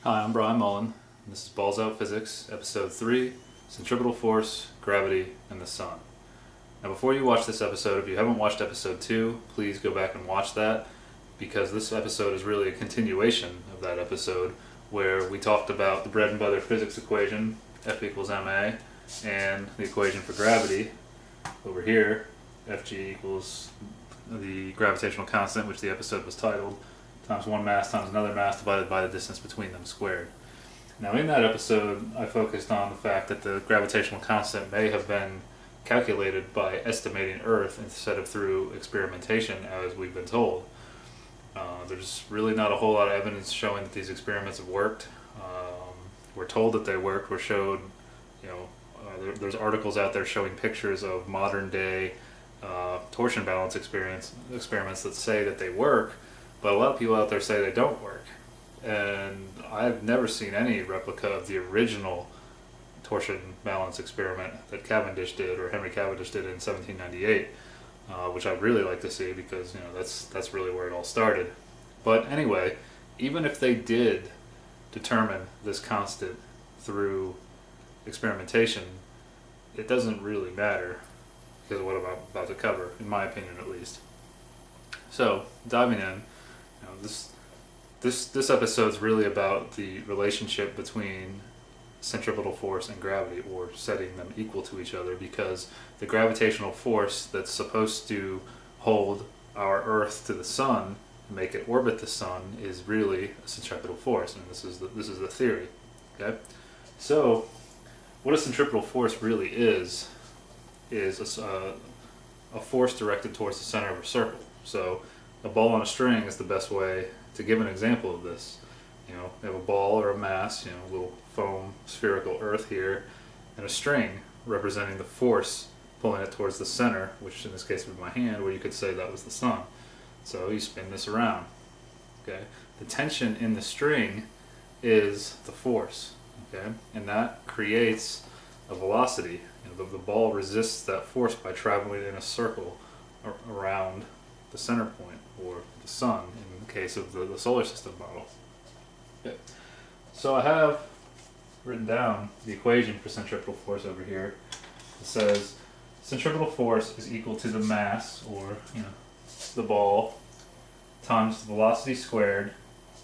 Hi, I'm Brian Mullin, and this is Balls Out Physics, Episode 3, Centripetal Force, Gravity, and the Sun. Now before you watch this episode, if you haven't watched Episode 2, please go back and watch that, because this episode is really a continuation of that episode, where we talked about the bread and butter physics equation, F equals ma, and the equation for gravity, over here, Fg equals the gravitational constant, which the episode was titled, times one mass times another mass divided by the distance between them squared. Now in that episode, I focused on the fact that the gravitational constant may have been calculated by estimating Earth instead of through experimentation, as we've been told. There's really not a whole lot of evidence showing that these experiments have worked. We're told that they worked. We're showed, there's articles out there showing pictures of modern day torsion balance experiments that say that they work, but a lot of people out there say they don't work. And I've never seen any replica of the original torsion balance experiment that Cavendish did, or Henry Cavendish did in 1798, which I'd really like to see, because that's really where it all started. But anyway, even if they did determine this constant through experimentation, it doesn't really matter, because of what I'm about to cover, in my opinion at least. So, diving in, this episode is really about the relationship between centripetal force and gravity, or setting them equal to each other, because the gravitational force that's supposed to hold our Earth to the Sun and make it orbit the Sun is really a centripetal force, and this is the theory. Okay, so what a centripetal force really is a force directed towards the center of a circle. So a ball on a string is the best way to give an example of this. You have a ball or a mass, a little foam spherical Earth here, and a string representing the force pulling it towards the center, which in this case would be my hand, where you could say that was the Sun. So you spin this around. Okay, the tension in the string is the force. Okay, and that creates a velocity. The ball resists that force by traveling in a circle around the center point, or the Sun in the case of the solar system model. Okay. So I have written down the equation for centripetal force over here. It says centripetal force is equal to the mass, or the ball, times the velocity squared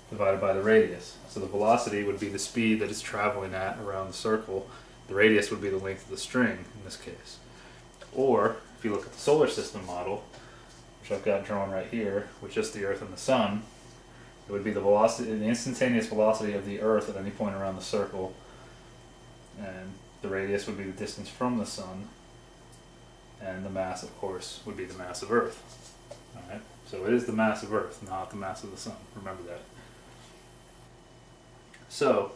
divided by the radius. So the velocity would be the speed that it's traveling at around the circle. The radius would be the length of the string in this case. Or if you look at the solar system model, which I've got drawn right here, with just the Earth and the Sun, it would be the velocity, the instantaneous velocity of the Earth at any point around the circle, and the radius would be the distance from the Sun, and the mass, of course, would be the mass of Earth. Alright, so it is the mass of Earth, not the mass of the Sun. Remember that. So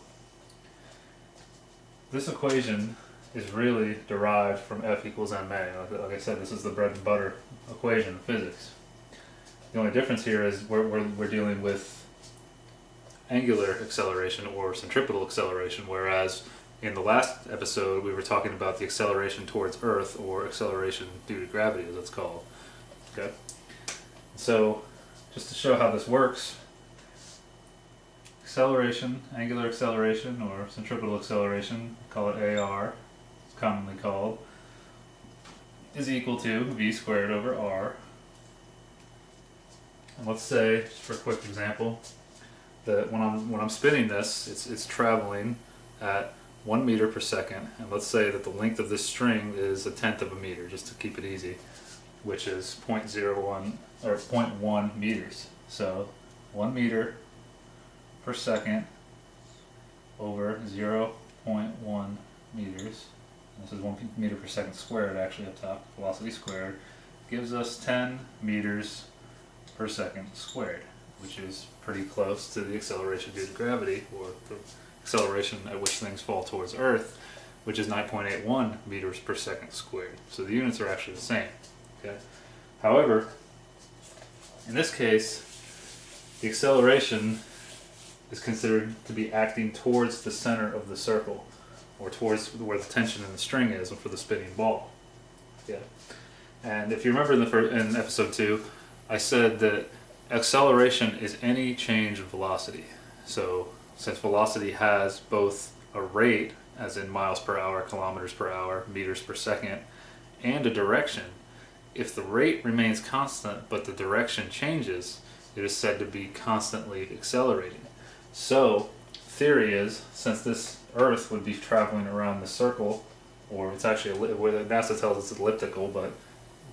this equation is really derived from F equals ma. Like I said, this is the bread and butter equation of physics. The only difference here is we're dealing with angular acceleration, or centripetal acceleration, whereas in the last episode we were talking about the acceleration towards Earth, or acceleration due to gravity, as it's called. Okay. So just to show how this works, acceleration, angular acceleration, or centripetal acceleration, call it AR, it's commonly called, is equal to v squared over r. And let's say, just for a quick example, that when I'm spinning this, it's traveling at 1 meter per second, and let's say that the length of this string is 1/10 of a meter, just to keep it easy, which is 0.01 or 0.1 meters. So 1 meter per second over 0.1 meters. And this is 1 meter per second squared, actually, up top, velocity squared, gives us 10 meters per second squared, which is pretty close to the acceleration due to gravity, or the acceleration at which things fall towards Earth, which is 9.81 meters per second squared. So the units are actually the same. Okay. However, in this case, the acceleration is considered to be acting towards the center of the circle, or towards where the tension in the string is for the spinning ball. Yeah. And if you remember in episode 2, I said that acceleration is any change of velocity. So since velocity has both a rate, as in miles per hour, kilometers per hour, meters per second, and a direction, if the rate remains constant but the direction changes, it is said to be constantly accelerating. So, theory is, since this Earth would be traveling around the circle, or it's actually, NASA tells us it's elliptical, but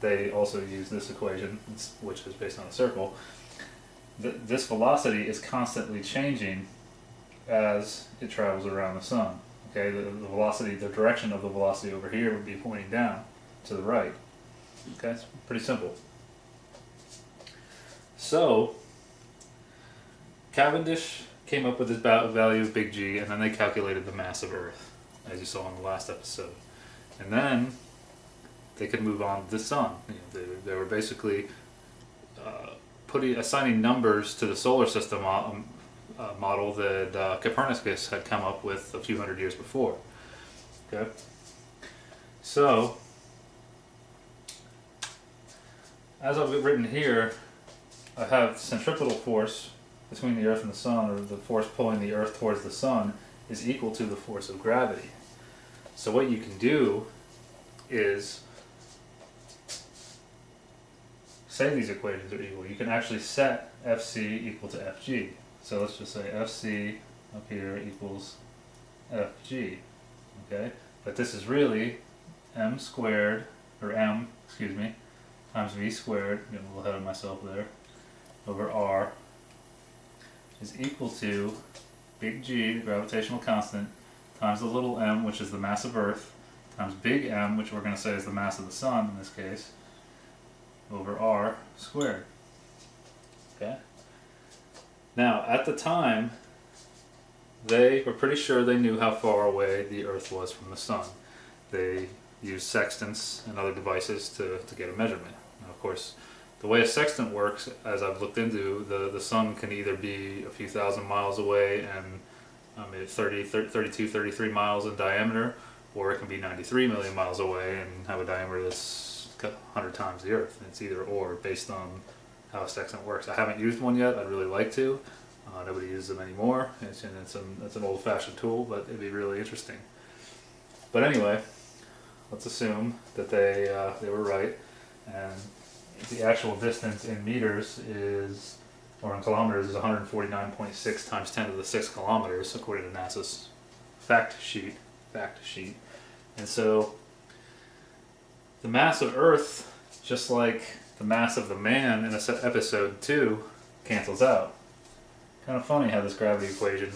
they also use this equation, which is based on a circle, this velocity is constantly changing as it travels around the sun. Okay, the velocity, the direction of the velocity over here would be pointing down to the right. Okay, it's pretty simple. So, Cavendish came up with this value of big G, and then they calculated the mass of Earth, as you saw in the last episode. And then they could move on to the sun. They were basically assigning numbers to the solar system model that Copernicus had come up with a few hundred years before. Okay, so as I've written here, I have centripetal force between the Earth and the Sun, or the force pulling the Earth towards the Sun, is equal to the force of gravity. So what you can do is say these equations are equal. You can actually set Fc equal to Fg. So let's just say Fc up here equals Fg. Okay? But this is really m squared, or m, excuse me, times v squared, getting a little ahead of myself there, over r is equal to big G, the gravitational constant, times the little m, which is the mass of Earth, times big M, which we're going to say is the mass of the Sun in this case, over r squared. Okay? Now, at the time, they were pretty sure they knew how far away the Earth was from the Sun. They used sextants and other devices to get a measurement. Now, of course, the way a sextant works, as I've looked into, the Sun can either be a few thousand miles away and 32, 33 miles in diameter, or it can be 93 million miles away and have a diameter that's 100 times the Earth. It's either or, based on how a sextant works. I haven't used one yet. I'd really like to. Nobody uses them anymore. It's an old-fashioned tool, but it'd be really interesting. But anyway, let's assume that they were right, and the actual distance in meters is, or in kilometers, is 149.6 times 10 to the 6 kilometers, according to NASA's fact sheet. And so the mass of Earth, just like the mass of the man in episode 2, cancels out. Kind of funny how this gravity equation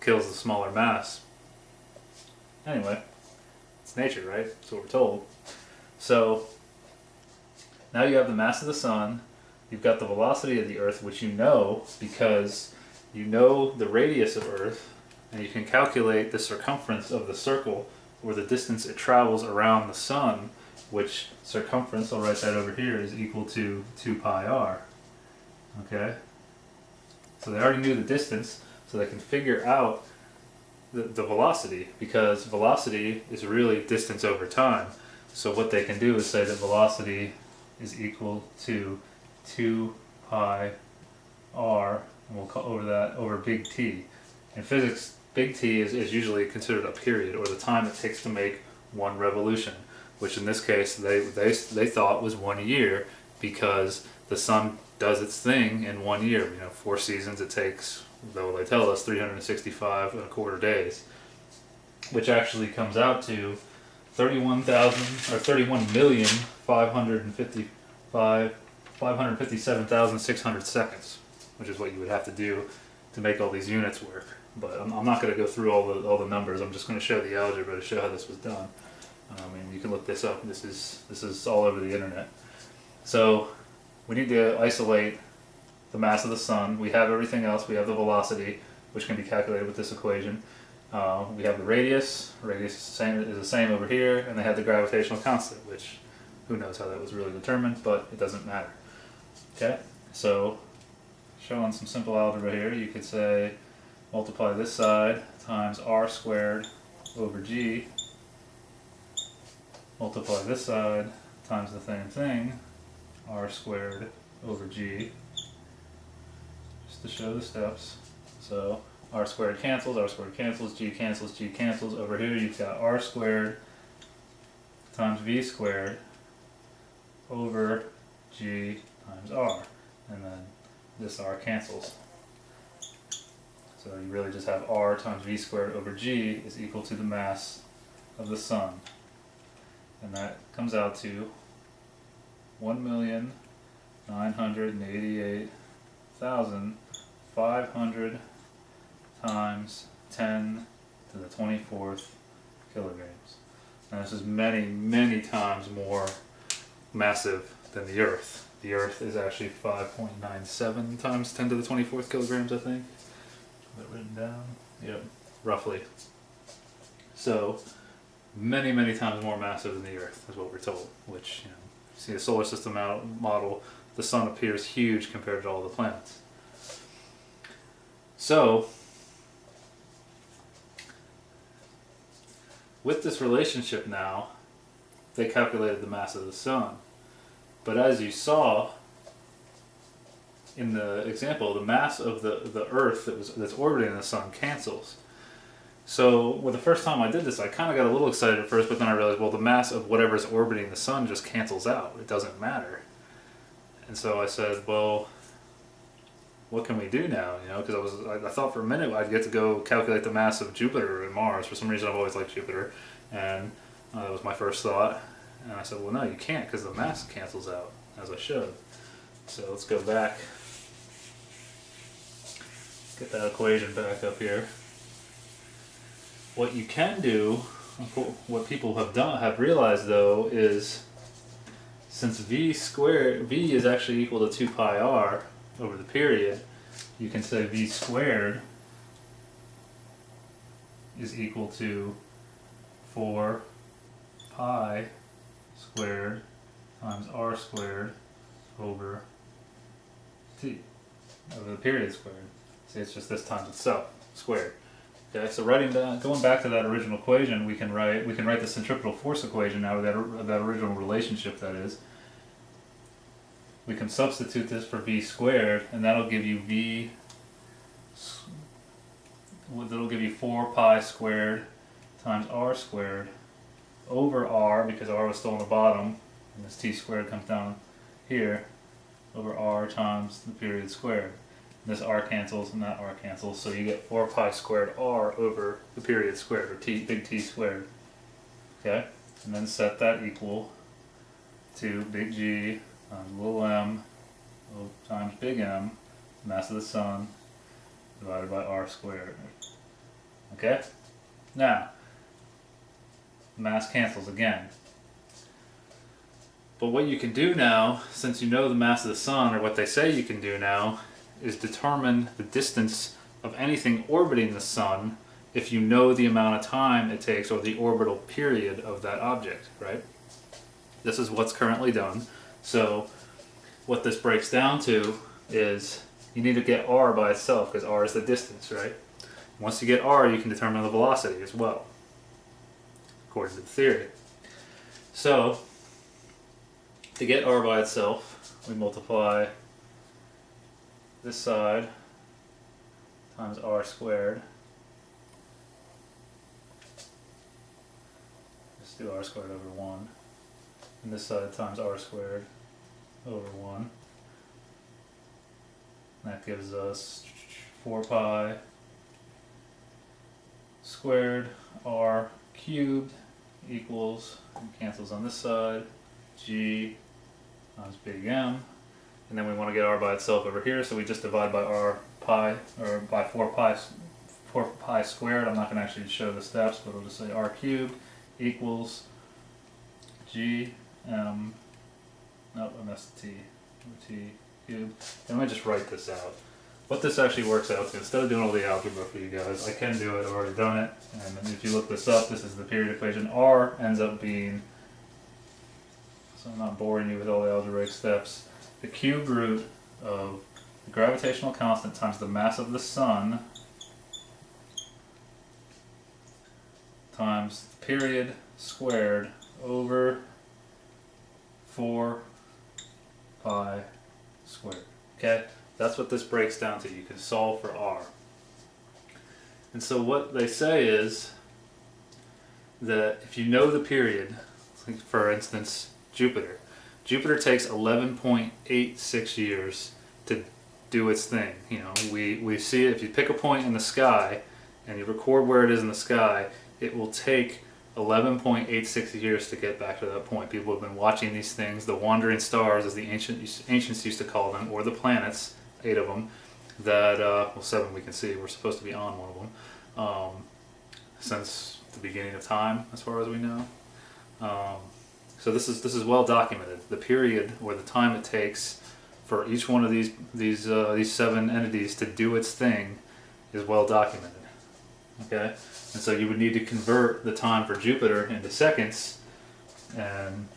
kills the smaller mass. Anyway, it's nature, right? That's what we're told. So now you have the mass of the Sun, you've got the velocity of the Earth, which you know because you know the radius of Earth, and you can calculate the circumference of the circle, or the distance it travels around the Sun, which circumference, I'll write that over here, is equal to 2 pi r. Okay? So they already knew the distance, so they can figure out the velocity, because velocity is really distance over time. So what they can do is say that velocity is equal to 2 pi r, and we'll call over big T. In physics, big T is usually considered a period, or the time it takes to make one revolution, which in this case they thought was 1 year, because the Sun does its thing in 1 year. 4 seasons it takes, though they tell us 365 and a quarter days, which actually comes out to 31,557,600 seconds, which is what you would have to do to make all these units work. But I'm not going to go through all the numbers. I'm just going to show the algebra to show how this was done. You can look this up. This is all over the internet. So we need to isolate the mass of the Sun. We have everything else. We have the velocity, which can be calculated with this equation. We have the radius. Radius is the same over here, and they had the gravitational constant, which who knows how that was really determined, but it doesn't matter. Okay, so showing some simple algebra here, you could say multiply this side times r squared over g, multiply this side times the same thing, r squared over g, just to show the steps. So R squared cancels, G cancels, G cancels. Over here you've got R squared times V squared over G times R. And then this R cancels. So you really just have R times V squared over G is equal to the mass of the sun. And that comes out to 1,988,500 times 10 to the 24th kilograms. Now this is many, many times more massive than the Earth. The Earth is actually 5.97 times 10 to the 24th kilograms, I think. Is that written down? Yep, roughly. So, many, many times more massive than the Earth, is what we're told. Which, you know, see the solar system model, the sun appears huge compared to all the planets. So, with this relationship now, they calculated the mass of the sun. But as you saw in the example, the mass of the Earth that's orbiting the sun cancels. So, well, the first time I did this, I kind of got a little excited at first, but then I realized, well, the mass of whatever's orbiting the sun just cancels out. It doesn't matter. And so I said, well, what can we do now? You know, because I thought for a minute I'd get to go calculate the mass of Jupiter and Mars. For some reason, I've always liked Jupiter, and that was my first thought. And I said, well, no, you can't, because the mass cancels out, as I showed. So let's go back. Get that equation back up here. What you can do, what people have realized though, is since V is actually equal to 2 pi r over the period, you can say V squared is equal to 4 pi squared times r squared over t, over the period squared. See, it's just this times itself squared. Okay, so going back to that original equation, we can write the centripetal force equation now, with that original relationship, that is. We can substitute this for V squared, and that'll give you that'll give you 4 pi squared times r squared over r, because r was still on the bottom, and this t squared comes down here, over r times the period squared. This r cancels and that r cancels, so you get 4 pi squared r over the period squared, or big T squared. Okay, and then set that equal to big G times little m times big M, mass of the sun, divided by r squared. Okay, now mass cancels again. But what you can do now, since you know the mass of the sun, or what they say you can do now, is determine the distance of anything orbiting the sun if you know the amount of time it takes, or the orbital period of that object, right? This is what's currently done. So what this breaks down to is you need to get r by itself, because r is the distance, right? Once you get r, you can determine the velocity as well, according to the theory. So to get r by itself, we multiply this side times r squared. Let's do r squared over 1. And this side times r squared over 1. That gives us 4 pi squared r cubed equals, cancels on this side, g times big M. And then we want to get r by itself over here, so we just divide by r pi, or by 4 pi squared. I'm not going to actually show the steps, but we'll just say r cubed equals g m, nope, I missed t cubed. And let me just write this out. What this actually works out to, instead of doing all the algebra for you guys, I can do it, I've already done it. And if you look this up, this is the period equation. R ends up being, so I'm not boring you with all the algebraic steps, the cube root of the gravitational constant times the mass of the sun times the period squared over 4 pi squared. Okay, that's what this breaks down to. You can solve for r. And so what they say is that if you know the period, like for instance, Jupiter takes 11.86 years to do its thing. You know, we see it, if you pick a point in the sky and you record where it is in the sky, it will take 11.86 years to get back to that point. People have been watching these things, the wandering stars, as the ancients used to call them, or the planets, 8 of them, that, well, 7 we can see, we're supposed to be on one of them, since the beginning of time, as far as we know. So this is well documented. The period, or the time it takes for each one of these 7 entities to do its thing, is well documented. Okay, and so you would need to convert the time for Jupiter into seconds, and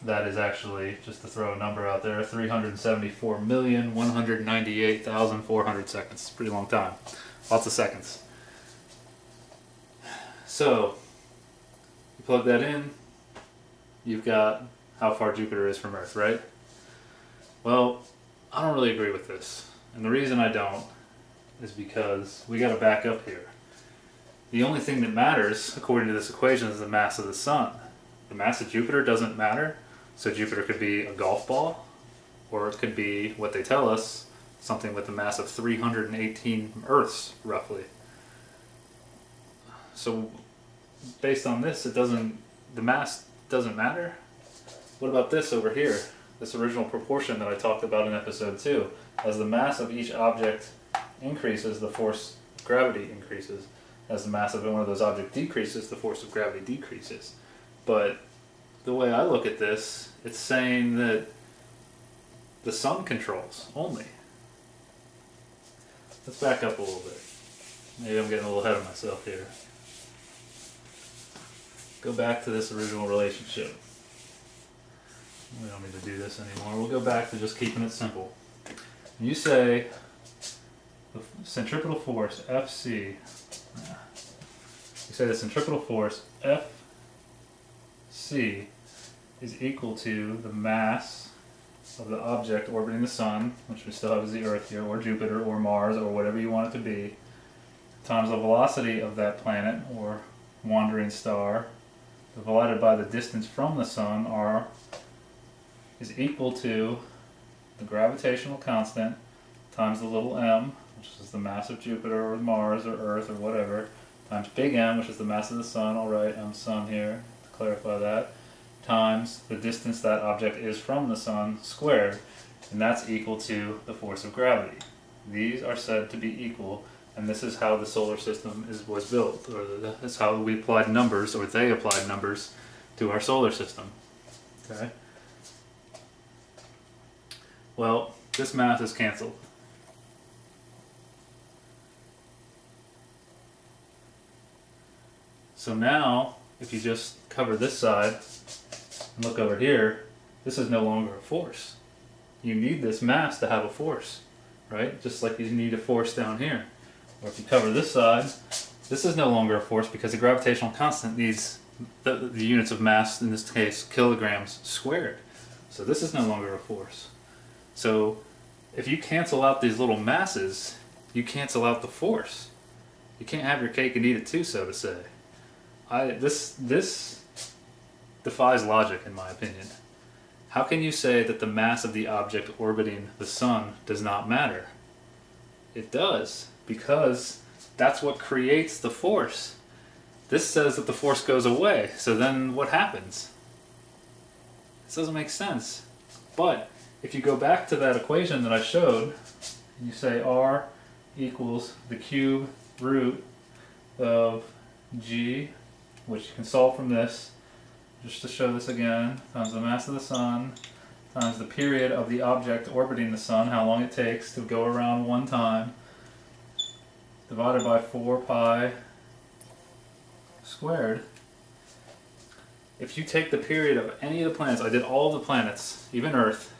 that is actually, just to throw a number out there, 374,198,400 seconds. It's a pretty long time. Lots of seconds. So you plug that in, you've got how far Jupiter is from Earth, right? Well, I don't really agree with this. And the reason I don't is because we got to back up here. The only thing that matters, according to this equation, is the mass of the sun. The mass of Jupiter doesn't matter, so Jupiter could be a golf ball, or it could be, what they tell us, something with a mass of 318 Earths, roughly. So, based on this, the mass doesn't matter. What about this over here? This original proportion that I talked about in episode 2. As the mass of each object increases, the force of gravity increases. As the mass of one of those objects decreases, the force of gravity decreases. But the way I look at this, it's saying that the sun controls only. Let's back up a little bit. Maybe I'm getting a little ahead of myself here. Go back to this original relationship. We don't need to do this anymore. We'll go back to just keeping it simple. You say the centripetal force Fc. You say the centripetal force Fc is equal to the mass of the object orbiting the sun, which we still have as the Earth here, or Jupiter, or Mars, or whatever you want it to be, times the velocity of that planet or wandering star, divided by the distance from the sun, r, is equal to the gravitational constant times the little m, which is the mass of Jupiter or Mars or Earth or whatever, times big M, which is the mass of the sun. I'll write M sun here to clarify that, times the distance that object is from the sun squared, and that's equal to the force of gravity. These are said to be equal, and this is how the solar system was built, or that's how we applied numbers, or they applied numbers to our solar system. Okay. Well, this math is canceled. So now, if you just cover this side and look over here, this is no longer a force. You need this mass to have a force, right? Just like you need a force down here. Or if you cover this side, this is no longer a force because the gravitational constant needs the units of mass, in this case kilograms squared. So this is no longer a force. So if you cancel out these little masses, you cancel out the force. You can't have your cake and eat it too, so to say. This defies logic, in my opinion. How can you say that the mass of the object orbiting the sun does not matter? It does, because that's what creates the force. This says that the force goes away, so then what happens? This doesn't make sense. But if you go back to that equation that I showed, and you say R equals the cube root of G, which you can solve from this, just to show this again, times the mass of the sun, times the period of the object orbiting the sun, how long it takes to go around one time, divided by 4 pi squared. If you take the period of any of the planets, I did all the planets, even Earth,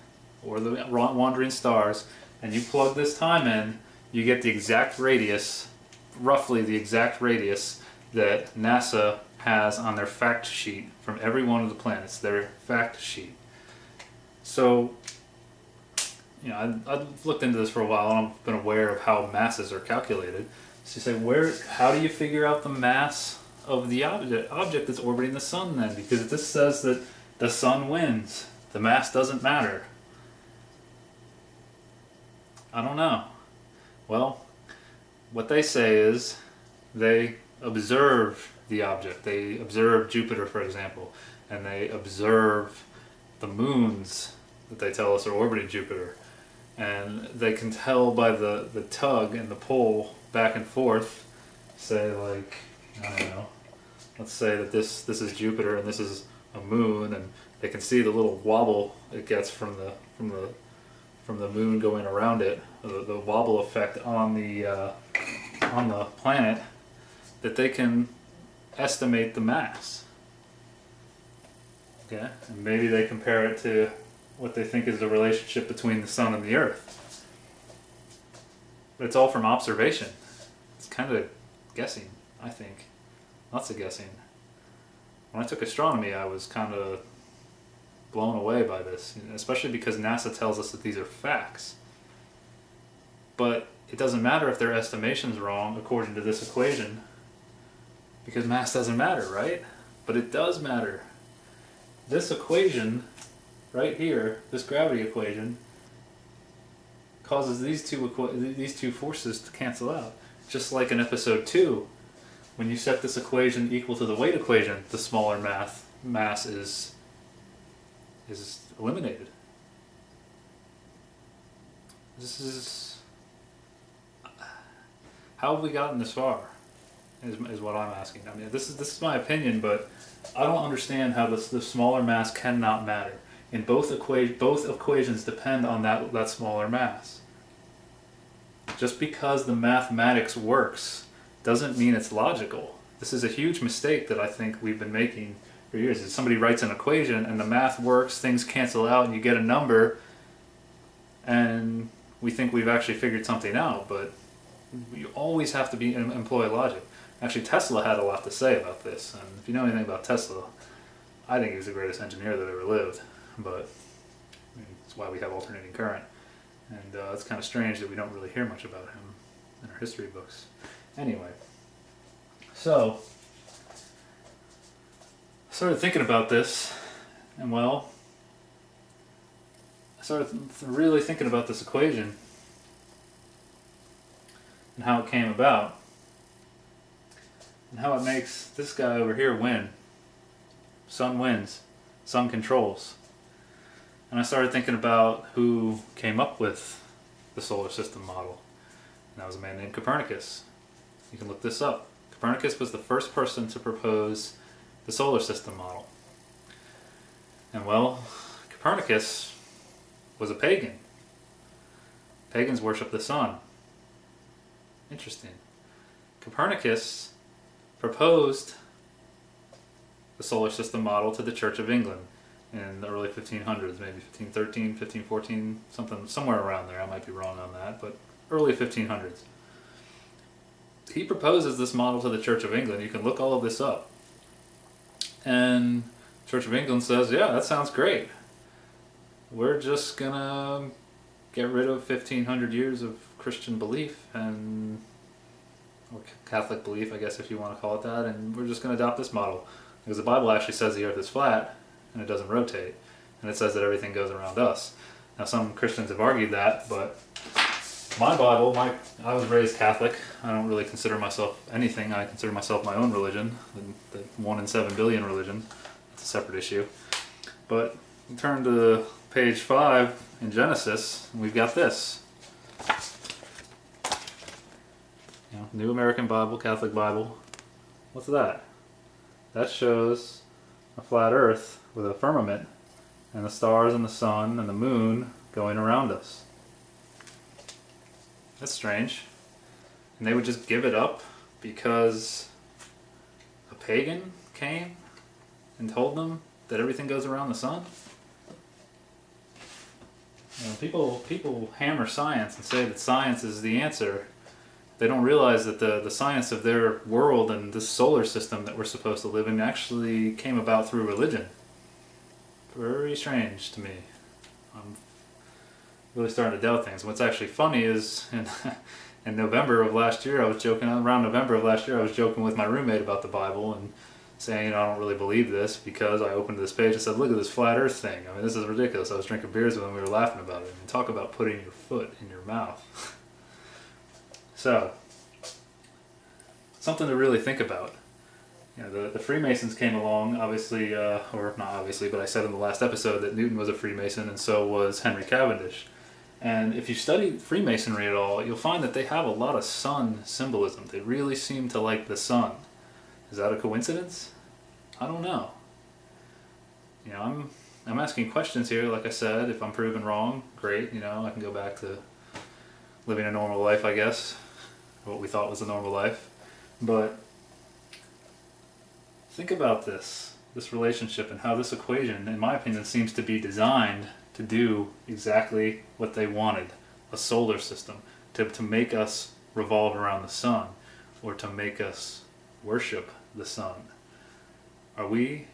or the wandering stars, and you plug this time in, you get the exact radius, roughly the exact radius that NASA has on their fact sheet from every one of the planets, their fact sheet. So, you know, I've looked into this for a while and I've been aware of how masses are calculated. So you say, how do you figure out the mass of the object that's orbiting the sun then? Because this says that the sun wins. The mass doesn't matter. I don't know. Well, what they say is they observe the object. They observe Jupiter, for example, and they observe the moons that they tell us are orbiting Jupiter. And they can tell by the tug and the pull back and forth, say like, I don't know, let's say that this is Jupiter and this is a moon, and they can see the little wobble it gets from the moon going around it, the wobble effect on the planet, that they can estimate the mass. Okay, and maybe they compare it to what they think is the relationship between the sun and the earth. But it's all from observation. It's kind of guessing, I think. Lots of guessing. When I took astronomy, I was kind of blown away by this, especially because NASA tells us that these are facts. But it doesn't matter if their estimation's wrong according to this equation, because mass doesn't matter, right? But it does matter. This equation right here, this gravity equation, causes these two forces to cancel out. Just like in episode 2, when you set this equation equal to the weight equation, the smaller mass is eliminated. This is... how have we gotten this far? Is what I'm asking. I mean, this is my opinion, but I don't understand how the smaller mass cannot matter. And both equations depend on that smaller mass. Just because the mathematics works doesn't mean it's logical. This is a huge mistake that I think we've been making for years. If somebody writes an equation and the math works, things cancel out and you get a number, and we think we've actually figured something out, but you always have to employ logic. Actually, Tesla had a lot to say about this, and if you know anything about Tesla, I think he was the greatest engineer that ever lived, but that's why we have alternating current, and it's kind of strange that we don't really hear much about him in our history books. Anyway, so I started thinking about this, and well, I started really thinking about this equation and how it came about, and how it makes this guy over here win. Sun wins. Sun controls. And I started thinking about who came up with the solar system model. And that was a man named Copernicus. You can look this up. Copernicus was the first person to propose the solar system model. And well, Copernicus was a pagan. Pagans worship the sun. Interesting. Copernicus proposed the solar system model to the Church of England in the early 1500s, maybe 1513, 1514, somewhere around there. I might be wrong on that, but early 1500s. He proposes this model to the Church of England. You can look all of this up. And Church of England says, yeah, that sounds great. We're just gonna get rid of 1500 years of Christian belief or Catholic belief, I guess, if you want to call it that, and we're just going to adopt this model. Because the Bible actually says the earth is flat and it doesn't rotate, and it says that everything goes around us. Now, some Christians have argued that, but my Bible, I was raised Catholic. I don't really consider myself anything. I consider myself my own religion, the 1 in 7 billion religion. It's a separate issue. But turn to page 5 in Genesis, and we've got this. New American Bible, Catholic Bible. What's that? That shows a flat earth with a firmament and the stars and the sun and the moon going around us. That's strange. And they would just give it up because a pagan came and told them that everything goes around the sun? People hammer science and say that science is the answer. They don't realize that the science of their world and this solar system that we're supposed to live in actually came about through religion. Very strange to me. I'm really starting to doubt things. What's actually funny is in November of last year, I was joking, around November of last year, I was joking with my roommate about the Bible and saying, I don't really believe this, because I opened this page and said, look at this flat earth thing. I mean, this is ridiculous. I was drinking beers with him, we were laughing about it. I mean, talk about putting your foot in your mouth. So, something to really think about. You know, the Freemasons came along, obviously, or not obviously, but I said in the last episode that Newton was a Freemason and so was Henry Cavendish. And if you study Freemasonry at all, you'll find that they have a lot of sun symbolism. They really seem to like the sun. Is that a coincidence? I don't know. You know, I'm asking questions here, like I said. If I'm proven wrong, great, you know, I can go back to living a normal life, I guess. What we thought was a normal life. But think about this relationship and how this equation, in my opinion, seems to be designed to do exactly what they wanted. A solar system. To make us revolve around the sun, or to make us worship the sun. Are we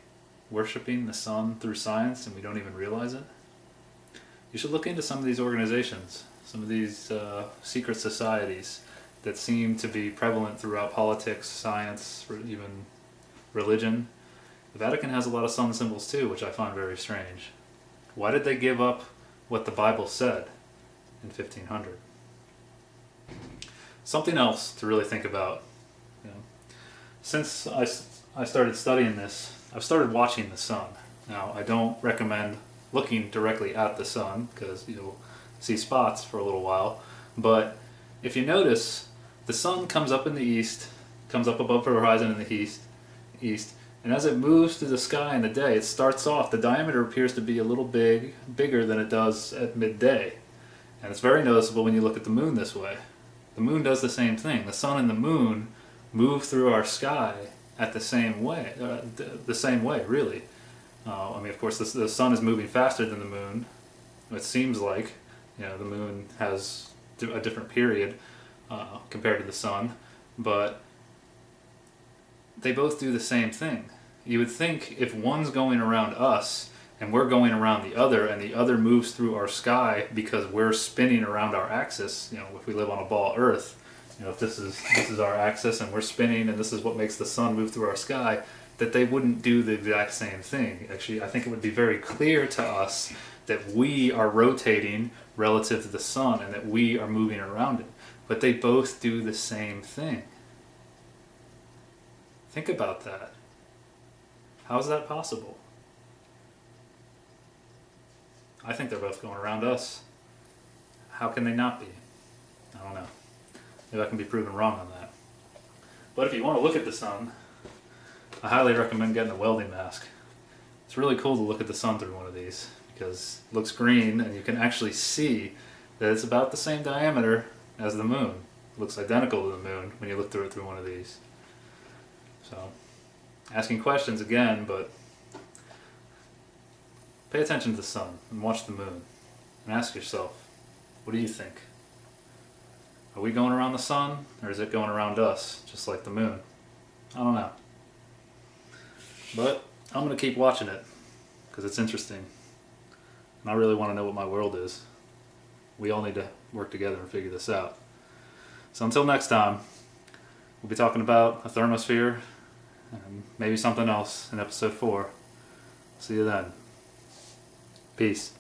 worshiping the sun through science and we don't even realize it? You should look into some of these organizations, some of these secret societies that seem to be prevalent throughout politics, science, or even religion. The Vatican has a lot of sun symbols too, which I find very strange. Why did they give up what the Bible said in 1500? Something else to really think about. You know, since I started studying this, I've started watching the sun. Now, I don't recommend looking directly at the sun because you'll see spots for a little while. But if you notice, the sun comes up in the east, comes up above the horizon in the east, and as it moves through the sky in the day, it starts off, the diameter appears to be a little bigger than it does at midday. And it's very noticeable when you look at the moon this way. The moon does the same thing. The sun and the moon move through our sky at the same way, really. I mean, of course, the sun is moving faster than the moon. It seems like, you know, the moon has a different period compared to the sun, but they both do the same thing. You would think if one's going around us and we're going around the other, and the other moves through our sky because we're spinning around our axis, you know, if we live on a ball Earth, you know, if this is our axis and we're spinning and this is what makes the sun move through our sky, that they wouldn't do the exact same thing. Actually, I think it would be very clear to us that we are rotating relative to the sun and that we are moving around it. But they both do the same thing. Think about that. How is that possible? I think they're both going around us. How can they not be? I don't know. Maybe I can be proven wrong on that. But if you want to look at the sun, I highly recommend getting a welding mask. It's really cool to look at the sun through one of these because it looks green and you can actually see that it's about the same diameter as the moon. It looks identical to the moon when you look through it through one of these. So, asking questions again, but pay attention to the sun and watch the moon and ask yourself, what do you think? Are we going around the sun, or is it going around us, just like the moon? I don't know. But I'm going to keep watching it, because it's interesting. And I really want to know what my world is. We all need to work together and figure this out. So until next time, we'll be talking about a thermosphere, and maybe something else in episode 4. See you then. Peace.